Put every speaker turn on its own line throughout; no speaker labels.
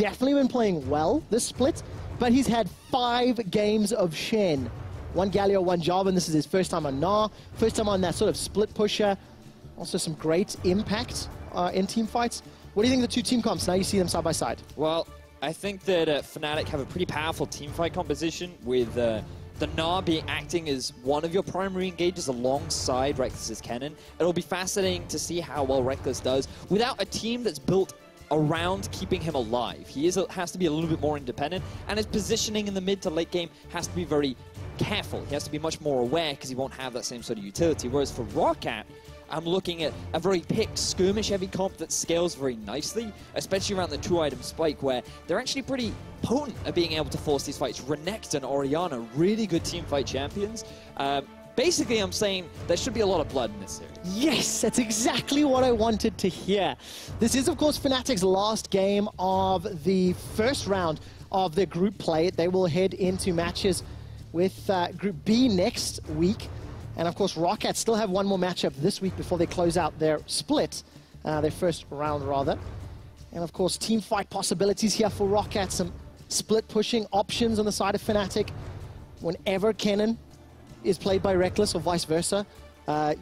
definitely been playing well this split, but he's had 5 games of Shen. 1 Galio, 1 Jarvan. This is his first time on Gnar, first time on that sort of split pusher. Also some great impact in team fights. What do you think of the 2 team comps? Now you see them side by side.
Well, I think that Fnatic have a pretty powerful team fight composition with the Gnar being acting as one of your primary engagers alongside Rekkles' Kennen. It'll be fascinating to see how well Rekkles does without a team that's built around keeping him alive. He has to be a little bit more independent, and his positioning in the mid to late game has to be very careful. He has to be much more aware because he won't have that same sort of utility. Whereas for ROC, I'm looking at a very picked skirmish-heavy comp that scales very nicely, especially around the 2-item spike, where they're actually pretty potent at being able to force these fights. Renekton and Orianna, really good team fight champions. Basically, I'm saying there should be a lot of blood in this series.
Yes, that's exactly what I wanted to hear. This is, of course, Fnatic's last game of the first round of their group play. They will head into matches with Group B next week. And of course, ROC still have one more matchup this week before they close out their split, their first round rather. And of course, team fight possibilities here for ROC, some split pushing options on the side of Fnatic. Whenever Kennen is played by Rekkles or vice versa,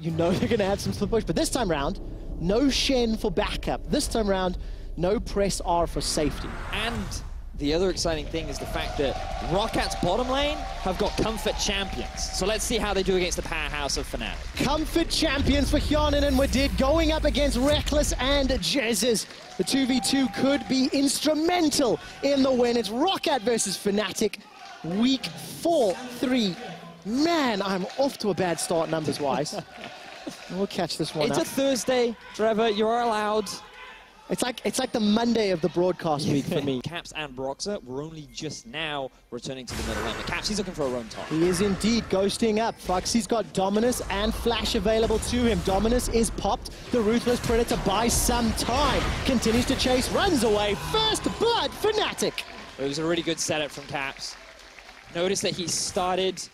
you know they're going to have some split push. But this time round, no Shen for backup. This time round, no press R for safety.
And the other exciting thing is the fact that ROC's bottom lane have got comfort champions. So let's see how they do against the powerhouse of Fnatic.
Comfort champions for Hyonin and Wadid going up against Rekkles and Jesus. The 2v2 could be instrumental in the win. It's ROC versus Fnatic, week 4-3. Man, I'm off to a bad start numbers-wise. We'll catch this one
up. It's a Thursday, Trevor. You're allowed.
It's like the Monday of the broadcast week for me.
Caps and Broxer were only just now returning to the middle lane. But Caps, he's looking for a roam top.
He is indeed ghosting up. Foxy's got Dominus and Flash available to him. Dominus is popped. The Ruthless Predator buys some time. Continues to chase, runs away. First blood, Fnatic.
It was a really good setup from Caps. Notice that he started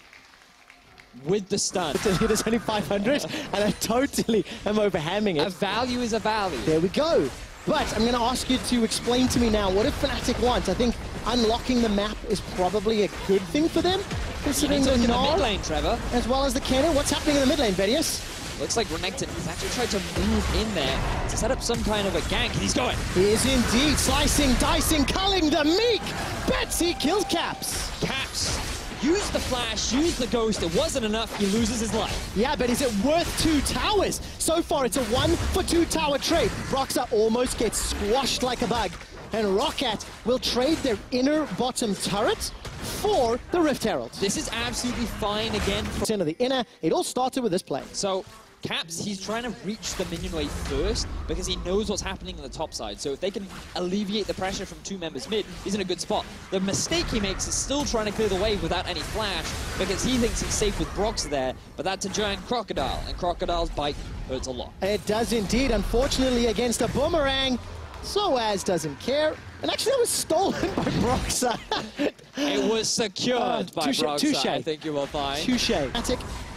with the stun.
It is only 500, and I totally am overhamming it.
A value is a value.
There we go. But I'm going to ask you to explain to me now, what if Fnatic wants? I think unlocking the map is probably a good thing for them, considering the
mid lane, Trevor,
as well as the Kennen. What's happening in the mid lane, Vedius?
Looks like Renekton has actually tried to move in there to set up some kind of a gank, and he's going.
He is indeed slicing, dicing, culling the meek. Betsy kills Caps.
Caps. Use the flash, use the ghost. It wasn't enough. He loses his life.
Yeah, but is it worth 2 towers? So far, it's a 1-for-2 tower trade. Broxer almost gets squashed like a bug. And ROC will trade their inner bottom turret for the Rift Herald.
This is absolutely fine again.
Into the inner. It all started with this play.
So Caps, he's trying to reach the minion wave first because he knows what's happening on the top side. So if they can alleviate the pressure from 2 members mid, he's in a good spot. The mistake he makes is still trying to clear the wave without any flash because he thinks he's safe with Brox there, but that's a giant crocodile, and Crocodile's bite hurts a lot.
It does indeed, unfortunately, against a boomerang. Soaz doesn't care. And actually, that was stolen by Broxer.
It was secured by Broxer,
touche.
I think you will find.
Touche.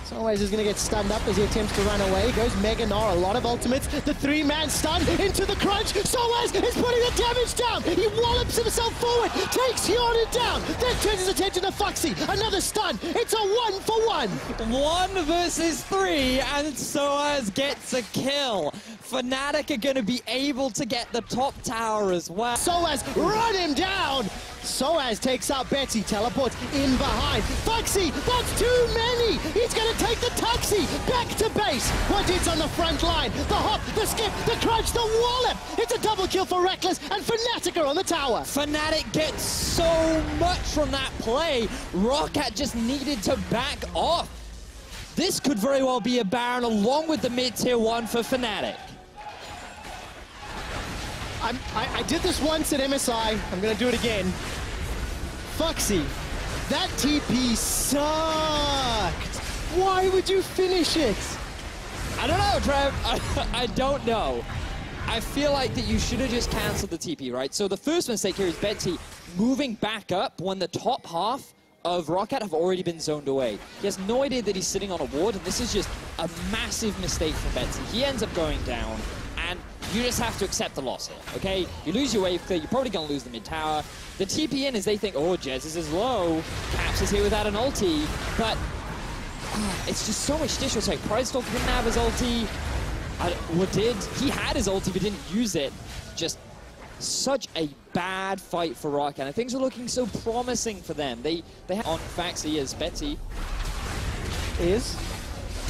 Soaz is going to get stunned up as he attempts to run away. Goes Mega Gnar, a lot of ultimates. The 3-man stun into the crunch. Soaz is putting the damage down. He wallops himself forward, takes Hyonin down, then turns his attention to Foxy. Another stun. It's a 1-for-1.
1 versus 3, and Soaz gets a kill. Fnatic are going to be able to get the top tower as well.
Soaz, run him down. Soaz takes out Betsy, teleports in behind. Foxy, that's too many. He's going to take the taxi back to base. Wadid's on the front line. The hop, the skip, the crunch, the wallop. It's a double kill for Rekkles, and Fnatic are on the tower.
Fnatic gets so much from that play. ROC just needed to back off. This could very well be a Baron along with the mid-tier 1 for Fnatic.
I did this once at MSI. I'm going to do it again. Foxy, that TP sucked. Why would you finish it?
I don't know, Trev. I don't know. I feel like that you should have just cancelled the TP, right? So the first mistake here is Betsy moving back up when the top half of ROC have already been zoned away. He has no idea that he's sitting on a ward, and this is just a massive mistake from Betsy. He ends up going down, and you just have to accept the loss here, okay? You lose your wave clear, you're probably going to lose the mid tower. The TP in is they think, oh, Jesus is low. Caps is here without an ulti, but it's just so much disrespect. Pridestalk didn't have his ulti. He had his ulti, but didn't use it. Just such a bad fight for ROC, and things are looking so promising for them. They have on Faxi as Betsy
is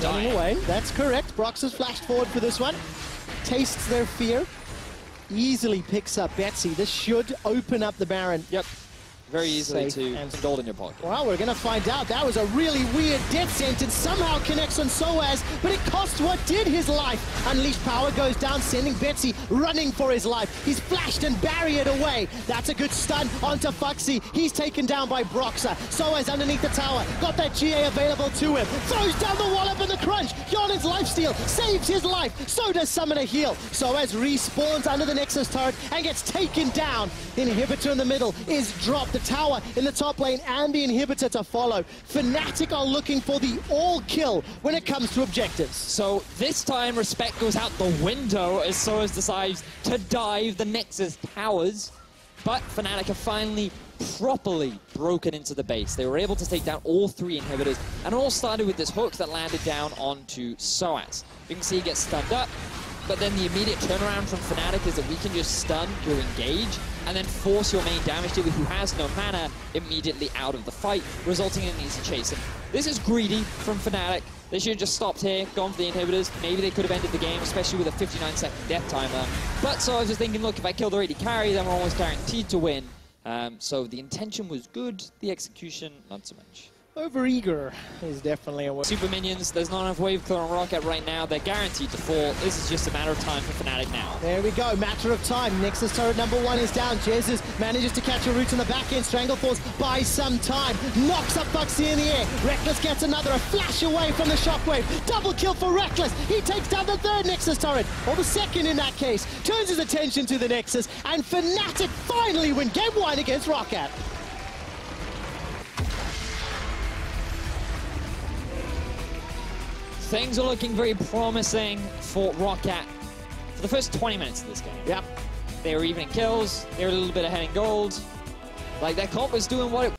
running away. That's correct. Brox has flashed forward for this one. Tastes their fear. Easily picks up Betsy. This should open up the Baron.
Yep. Very easily
Safe
to
and
gold in your pocket.
Well, we're going to find out. That was a really weird death sentence. Somehow connects on Soaz, but it cost what did his life. Unleashed power goes down, sending Betsy running for his life. He's flashed and barriered away. That's a good stun onto Fuxi. He's taken down by Broxer. Soaz underneath the tower. Got that GA available to him. Throws down the wall up in the crunch. Yonen's lifesteal saves his life. So does Summoner heal. Soaz respawns under the Nexus turret and gets taken down. Inhibitor in the middle is dropped. The tower in the top lane and the inhibitor to follow. Fnatic are looking for the all kill when it comes to objectives.
So this time respect goes out the window as Soaz decides to dive the Nexus towers. But Fnatic have finally properly broken into the base. They were able to take down all 3 inhibitors, and it all started with this hook that landed down onto Soaz. You can see he gets stunned up, but then the immediate turnaround from Fnatic is that we can just stun your engage and then force your main damage dealer who has no mana immediately out of the fight, resulting in an easy chase. And this is greedy from Fnatic. They should have just stopped here, gone for the inhibitors. Maybe they could have ended the game, especially with a 59-second death timer. But so I was just thinking, look, if I kill the AD carry, then we're almost guaranteed to win. So the intention was good, the execution, not so much.
Overeager is definitely a word.
Super minions, there's not enough wave clear on Rocket right now. They're guaranteed to fall. This is just a matter of time for Fnatic now.
There we go, matter of time. Nexus turret number 1 is down. Jesus manages to catch a root on the back end. Strangle Force buys some time. Knocks up Buxy in the air. Rekkles gets another, a flash away from the shockwave. Double kill for Rekkles. He takes down the 3rd Nexus turret, or the 2nd in that case. Turns his attention to the Nexus, and Fnatic finally win game 1 against Rocket.
Things are looking very promising for Rocket for the first 20 minutes of this game.
Yep.
They were even in kills. They were a little bit ahead in gold. Like, their comp was doing what it